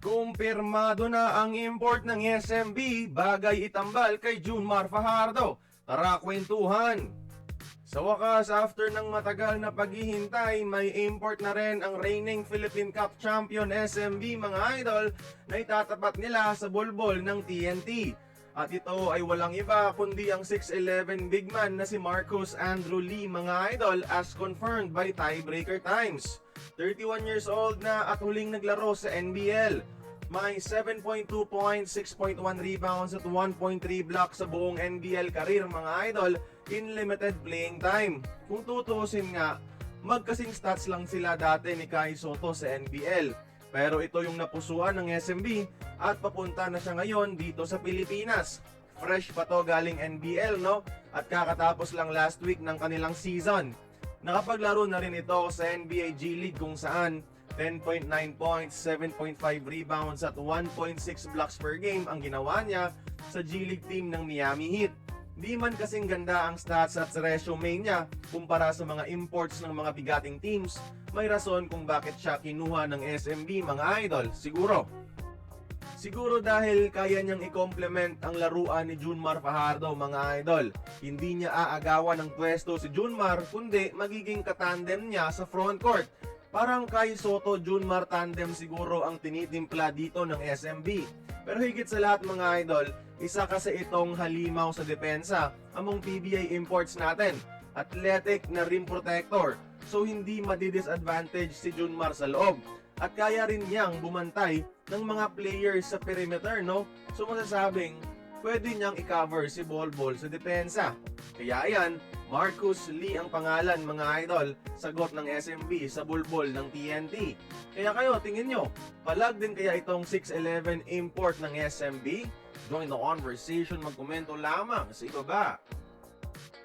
Kumpirmado na ang import ng SMB, bagay itambal kay Junmar Fajardo. Tara kwentuhan! Sa wakas, after ng matagal na paghihintay, may import na rin ang reigning Philippine Cup champion SMB mga idol na itatapat nila sa bulbol ng TNT. At ito ay walang iba kundi ang 6'11 big man na si Marcus Andrew Lee mga idol as confirmed by Tiebreaker Times. 31 years old na at huling naglaro sa NBL. May 7.2 points, 6.1 rebounds at 1.3 blocks sa buong NBL career mga idol in limited playing time. Kung tutuusin nga, magkasing stats lang sila dati ni Kai Sotto sa NBL. Pero ito yung napusuan ng SMB at papunta na siya ngayon dito sa Pilipinas. Fresh pa to galing NBL no? At kakatapos lang last week ng kanilang season. Nakapaglaro na rin ito sa NBA G League kung saan 10.9 points, 7.5 rebounds at 1.6 blocks per game ang ginawa niya sa G League team ng Miami Heat. Di man kasing ganda ang stats at resume niya kumpara sa mga imports ng mga bigating teams, may rason kung bakit siya kinuha ng SMB mga idol, siguro. Siguro dahil kaya niyang i-complement ang laruan ni Junmar Fajardo mga idol. Hindi niya aagawan ng pwesto si Junmar kundi magiging katandem niya sa frontcourt. Parang Kai Sotto Junmar tandem siguro ang tinitimpla dito ng SMB. Pero higit sa lahat mga idol, isa kasi itong halimaw sa depensa among PBA imports natin. Athletic na rim protector, so hindi madidisadvantage si Junmar sa loob. At kaya rin niyang bumantay ng mga players sa perimeter, no? So masasabing, pwede niyang i-cover si Bol sa depensa. Kaya ayan, Marcus Lee ang pangalan mga idol, sagot ng SMB sa bulbol ng TNT. Kaya kayo, tingin nyo, palag din kaya itong 6'11 import ng SMB? Join the conversation, magkomento lamang sa ibaba.